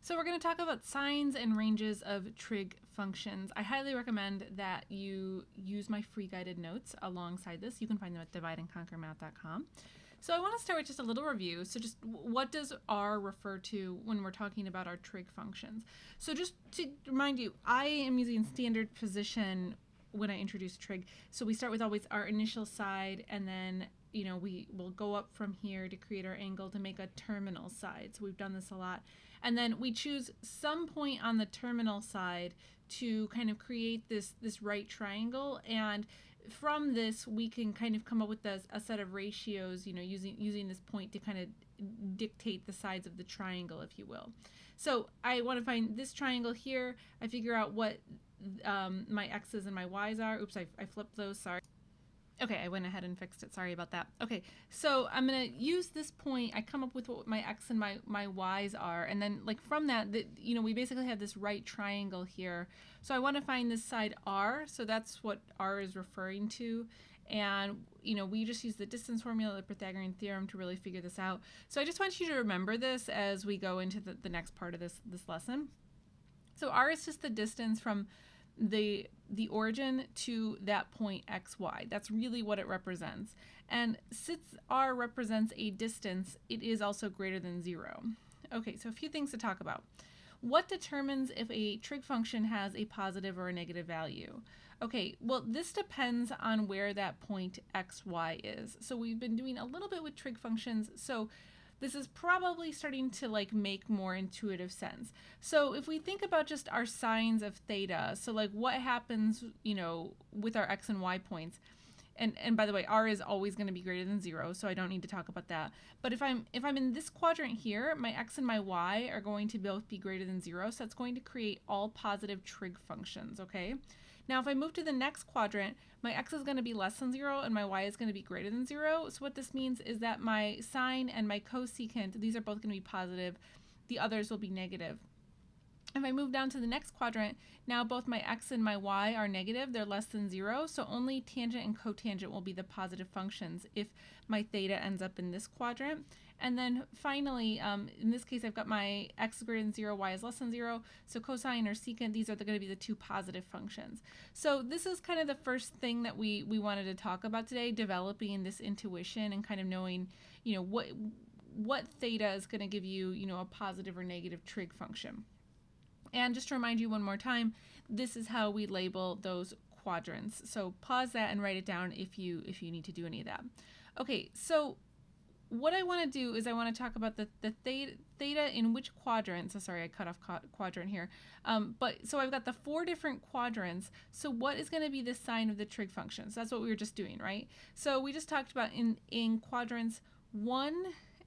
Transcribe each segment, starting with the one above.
So we're going to talk about sines and ranges of trig functions. I highly recommend that you use my free guided notes alongside this. You can find them at divideandconquermath.com. So I want to start with just a little review. So just what does R refer to when we're talking about our trig functions? So just to remind you, I am using standard position when I introduce trig. So we start with always our initial side, and then we will go up from here to create our angle to make a terminal side. So we've done this a lot. And then we choose some point on the terminal side to kind of create this right triangle. And from this, we can kind of come up with a set of ratios, using this point to kind of dictate the sides of the triangle, if you will. So I want to find this triangle here. I figure out what my x's and my y's are. Oops, I flipped those, sorry. Okay, I went ahead and fixed it. Sorry about that. Okay, so I'm going to use this point. I come up with what my x and my y's are. And then from that, we basically have this right triangle here. So I want to find this side r. So that's what r is referring to. And, we just use the distance formula, the Pythagorean theorem to really figure this out. So I just want you to remember this as we go into the next part of this lesson. So r is just the distance from the origin to that point xy. That's really what it represents. And since r represents a distance, it is also greater than 0. Okay, so a few things to talk about. What determines if a trig function has a positive or a negative value? Okay, well, this depends on where that point xy is. So we've been doing a little bit with trig functions, so this is probably starting to make more intuitive sense. So if we think about just our sines of theta, so what happens, with our x and y points, and by the way, r is always going to be greater than 0, so I don't need to talk about that. But if I'm in this quadrant here, my x and my y are going to both be greater than 0, so that's going to create all positive trig functions, okay? Now, if I move to the next quadrant, my x is going to be less than 0 and my y is going to be greater than 0. So what this means is that my sine and my cosecant, these are both going to be positive. The others will be negative. If I move down to the next quadrant, now both my x and my y are negative. They're less than 0. So only tangent and cotangent will be the positive functions if my theta ends up in this quadrant. And then finally, in this case, I've got my x is greater than 0, y is less than 0. So cosine or secant, these are going to be the two positive functions. So this is kind of the first thing that we wanted to talk about today, developing this intuition and kind of knowing, what theta is going to give you, a positive or negative trig function. And just to remind you one more time, this is how we label those quadrants. So pause that and write it down if you need to do any of that. Okay, so what I want to do is I want to talk about the theta in which quadrant. So sorry, I cut off quadrant here. But so I've got the 4 different quadrants. So what is going to be the sign of the trig function? So that's what we were just doing, right? So we just talked about in quadrants 1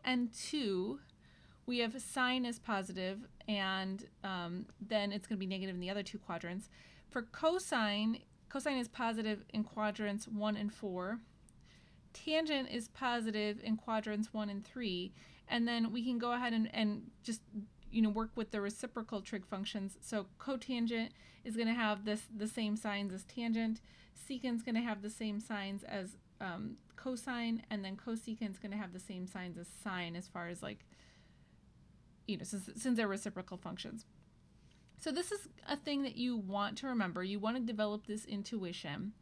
and 2, we have sine as positive, and then it's going to be negative in the other 2 quadrants. For cosine is positive in quadrants 1 and 4. Tangent is positive in quadrants 1 and 3. And then we can go ahead and just work with the reciprocal trig functions. So cotangent is going to have the same signs as tangent. Secant is going to have the same signs as cosine, and then cosecant is going to have the same signs as sine as far as since they're reciprocal functions. So this is a thing that you want to remember. You want to develop this intuition.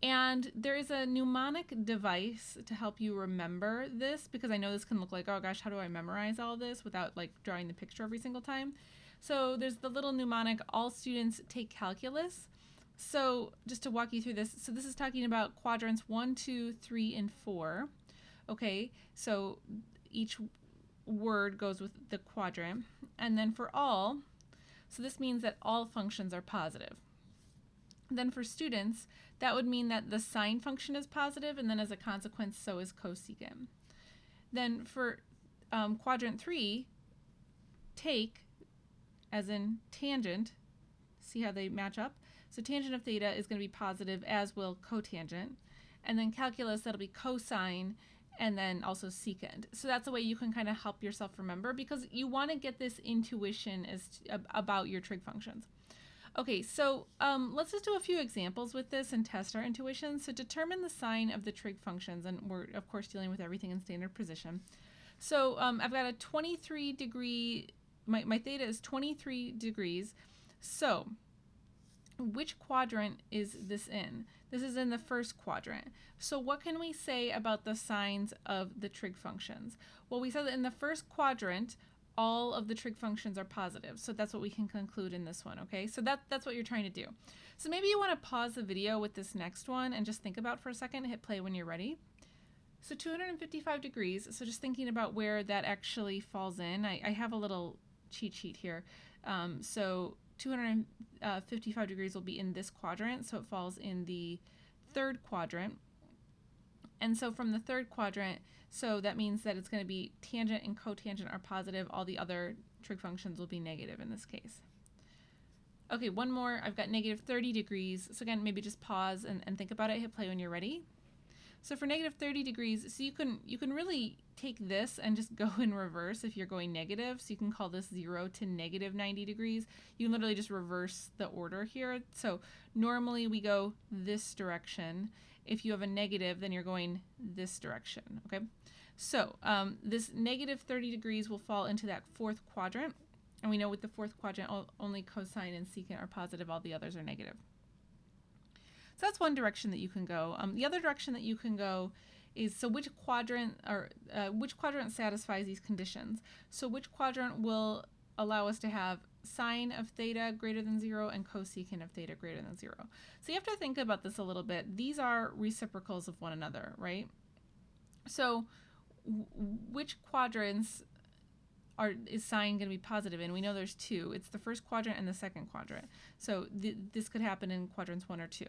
And there is a mnemonic device to help you remember this, because I know this can look like, oh gosh, how do I memorize all this without drawing the picture every single time? So there's the little mnemonic, all students take calculus. So just to walk you through this, so this is talking about quadrants 1, 2, 3, and 4. Okay, so each word goes with the quadrant. And then for all, so this means that all functions are positive. Then for students, that would mean that the sine function is positive, and then as a consequence, so is cosecant. Then for quadrant 3, take, as in tangent, see how they match up? So tangent of theta is going to be positive, as will cotangent. And then calculus, that'll be cosine, and then also secant. So that's a way you can kind of help yourself remember, because you want to get this intuition about your trig functions. Okay, so let's just do a few examples with this and test our intuition. So determine the sign of the trig functions, and we're of course dealing with everything in standard position. So I've got a 23-degree my theta is 23 degrees. So which quadrant is this in? This is in the first quadrant. So what can we say about the signs of the trig functions? Well, we said that in the first quadrant, all of the trig functions are positive. So that's what we can conclude in this one, okay? So that's what you're trying to do. So maybe you want to pause the video with this next one and just think about for a second, hit play when you're ready. So 255 degrees, so just thinking about where that actually falls in. I have a little cheat sheet here. So 255 degrees will be in this quadrant, so it falls in the third quadrant. And so from the third quadrant, so that means that it's going to be tangent and cotangent are positive. All the other trig functions will be negative in this case. Okay, one more. I've got negative 30 degrees. So again, maybe just pause and think about it. Hit play when you're ready. So for negative 30 degrees, so you can really take this and just go in reverse if you're going negative. So you can call this 0 to negative 90 degrees. You can literally just reverse the order here. So normally we go this direction. If you have a negative, then you're going this direction, okay? So this negative 30 degrees will fall into that fourth quadrant. And we know with the fourth quadrant, only cosine and secant are positive. All the others are negative. So that's one direction that you can go. The other direction that you can go is, so which quadrant satisfies these conditions? So which quadrant will allow us to have sine of theta greater than 0 and cosecant of theta greater than 0? So you have to think about this a little bit. These are reciprocals of one another, right? So which quadrants is sine going to be positive in? We know there's two. It's the first quadrant and the second quadrant. So this could happen in quadrants 1 or 2.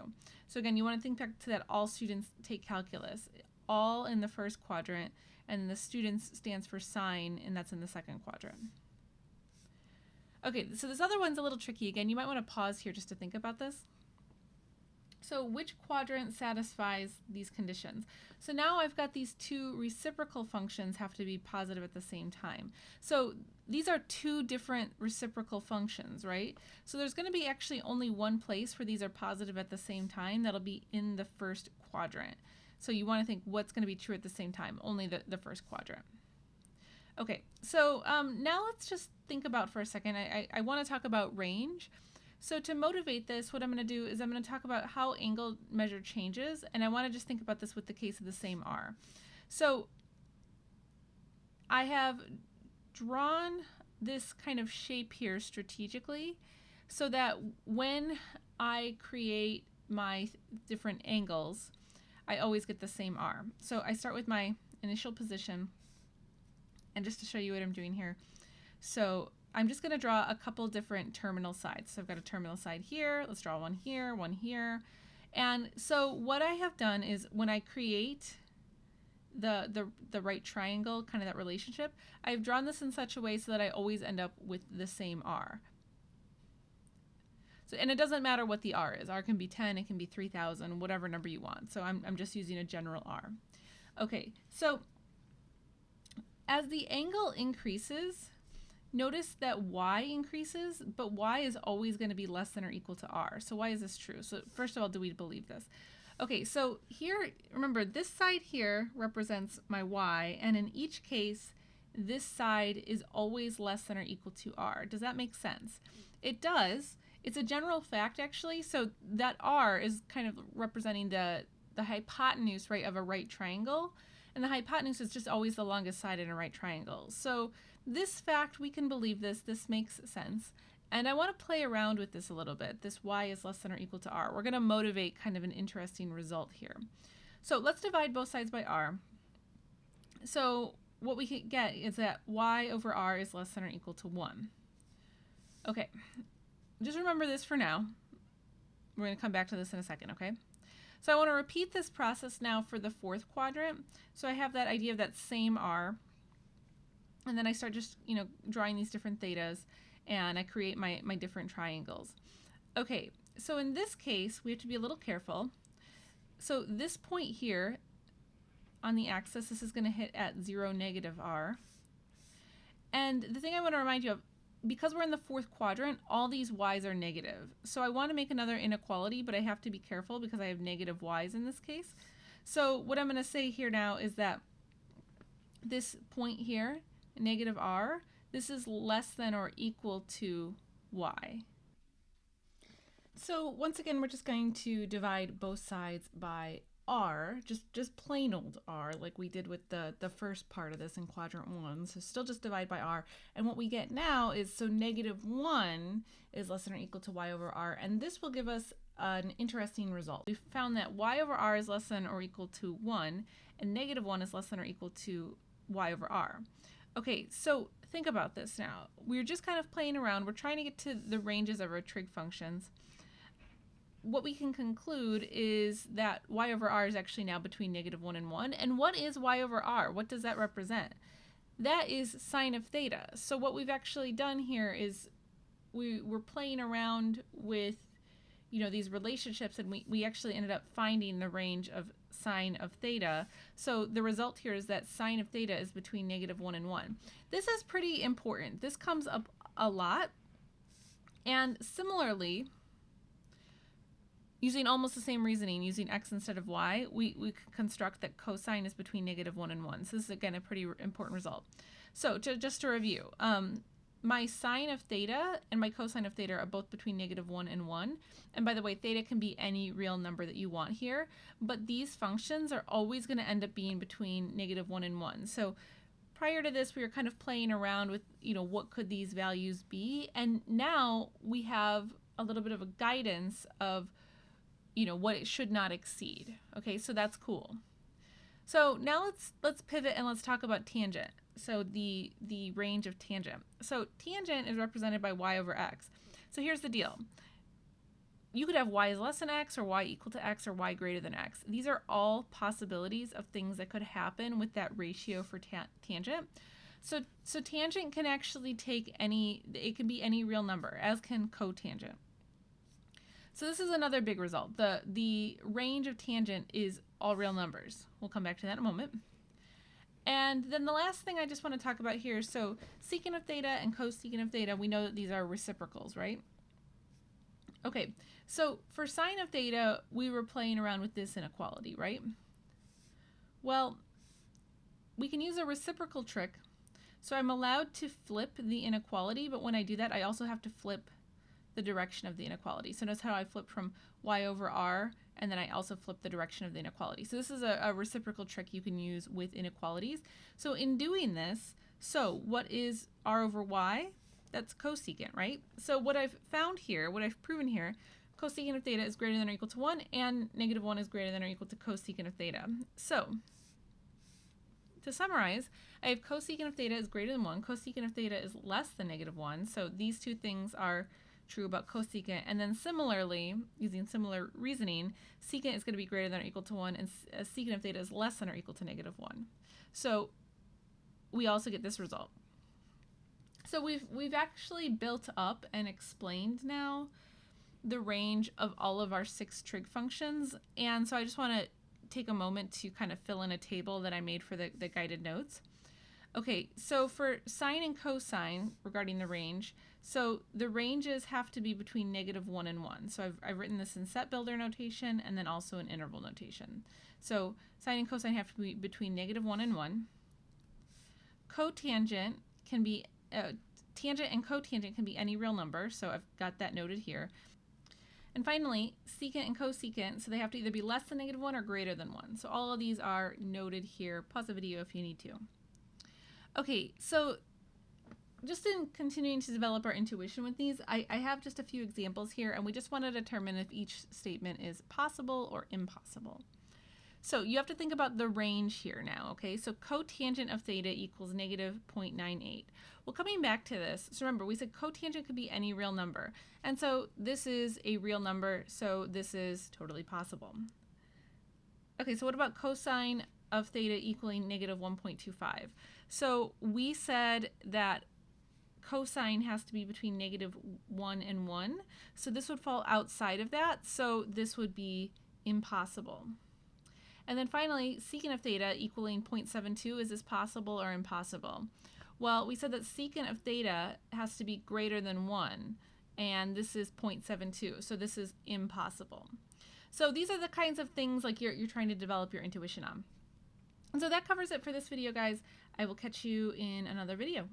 So again, you want to think back to that all students take calculus. All in the first quadrant, and the students stands for sine, and that's in the second quadrant. Okay, so this other one's a little tricky. Again, you might want to pause here just to think about this. So which quadrant satisfies these conditions? So now I've got these two reciprocal functions have to be positive at the same time. So these are two different reciprocal functions, right? So there's going to be actually only one place where these are positive at the same time. That'll be in the first quadrant. So you want to think what's going to be true at the same time, only the first quadrant. Okay, so now let's just think about for a second. I want to talk about range. So to motivate this, what I'm going to do is I'm going to talk about how angle measure changes, and I want to just think about this with the case of the same r. So I have drawn this kind of shape here strategically so that when I create my different angles, I always get the same r. So I start with my initial position, and just to show you what I'm doing here. So I'm just going to draw a couple different terminal sides. So I've got a terminal side here. Let's draw one here, one here. And so what I have done is when I create the right triangle, kind of that relationship, I've drawn this in such a way so that I always end up with the same r. So, and it doesn't matter what the r is. R can be 10, it can be 3,000, whatever number you want. So I'm just using a general r. Okay, so as the angle increases, notice that y increases, but y is always going to be less than or equal to r. So why is this true? So first of all, do we believe this? Okay, so here, remember, this side here represents my y, and in each case, this side is always less than or equal to r. Does that make sense? It does. It's a general fact, actually. So that r is kind of representing the hypotenuse, right, of a right triangle, and the hypotenuse is just always the longest side in a right triangle. So this fact, we can believe this. This makes sense. And I want to play around with this a little bit. This y is less than or equal to r. We're going to motivate kind of an interesting result here. So let's divide both sides by r. So what we can get is that y over r is less than or equal to 1. Okay, just remember this for now. We're going to come back to this in a second, okay? So I want to repeat this process now for the fourth quadrant. So I have that idea of that same r. And then I start just, drawing these different thetas, and I create my different triangles. Okay, so in this case, we have to be a little careful. So this point here on the axis, this is going to hit at 0, negative r. And the thing I want to remind you of, because we're in the fourth quadrant, all these y's are negative. So I want to make another inequality, but I have to be careful because I have negative y's in this case. So what I'm going to say here now is that this point here, negative r, this is less than or equal to y. So once again, we're just going to divide both sides by r, just plain old r, like we did with the first part of this in quadrant 1. So still just divide by r. And what we get now is, so -1 is less than or equal to y over r. And this will give us an interesting result. We found that y over r is less than or equal to 1, and -1 is less than or equal to y over r. Okay, so think about this now. We're just kind of playing around. We're trying to get to the ranges of our trig functions. What we can conclude is that y over r is actually now between -1 and 1. And what is y over r? What does that represent? That is sine of theta. So what we've actually done here is we're playing around with, you know, these relationships, and we actually ended up finding the range of sine of theta. So the result here is that sine of theta is between -1 and 1. This is pretty important. This comes up a lot. And similarly, using almost the same reasoning, using x instead of y, we construct that cosine is between -1 and 1. So this is, again, a pretty important result. So just to review, my sine of theta and my cosine of theta are both between -1 and 1. And by the way, theta can be any real number that you want here, but these functions are always going to end up being between -1 and 1. So prior to this, we were kind of playing around with, you know, what could these values be? And now we have a little bit of a guidance of, you know, what it should not exceed. Okay, so that's cool. So now let's pivot and let's talk about tangent. So the range of tangent. So tangent is represented by y over x. So here's the deal. You could have y is less than x, or y equal to x, or y greater than x. These are all possibilities of things that could happen with that ratio for tangent. So tangent can actually take it can be any real number, as can cotangent. So this is another big result. The range of tangent is all real numbers. We'll come back to that in a moment. And then the last thing I just want to talk about here, so secant of theta and cosecant of theta, we know that these are reciprocals, right? Okay, so for sine of theta, we were playing around with this inequality, right? Well, we can use a reciprocal trick. So I'm allowed to flip the inequality, but when I do that, I also have to flip the direction of the inequality. So notice how I flipped from y over r, and then I also flipped the direction of the inequality. So this is a reciprocal trick you can use with inequalities. So in doing this, so what is r over y? That's cosecant, right? So what I've found here, what I've proven here, cosecant of theta is greater than or equal to 1, and -1 is greater than or equal to cosecant of theta. So to summarize, I have cosecant of theta is greater than 1, cosecant of theta is less than -1. So these two things are true about cosecant. And then similarly, using similar reasoning, secant is going to be greater than or equal to 1, and secant of theta is less than or equal to -1. So we also get this result. So we've actually built up and explained now the range of all of our 6 trig functions. And so I just want to take a moment to kind of fill in a table that I made for the guided notes. Okay, so for sine and cosine regarding the range, so the ranges have to be between -1 and 1. So I've written this in set builder notation and then also in interval notation. So sine and cosine have to be between -1 and 1. Cotangent can be, tangent and cotangent can be any real number, so I've got that noted here. And finally, secant and cosecant, so they have to either be less than -1 or greater than 1. So all of these are noted here. Pause the video if you need to. Okay, so just in continuing to develop our intuition with these, I have just a few examples here, and we just want to determine if each statement is possible or impossible. So you have to think about the range here now, okay? So cotangent of theta equals -0.98. Well, coming back to this, so remember, we said cotangent could be any real number. And so this is a real number, so this is totally possible. Okay, so what about cosine of theta equaling -1.25? So we said that cosine has to be between -1 and 1. So this would fall outside of that. So this would be impossible. And then finally, secant of theta equaling 0.72, is this possible or impossible? Well, we said that secant of theta has to be greater than 1, and this is 0.72, so this is impossible. So these are the kinds of things like you're trying to develop your intuition on. And so that covers it for this video, guys. I will catch you in another video.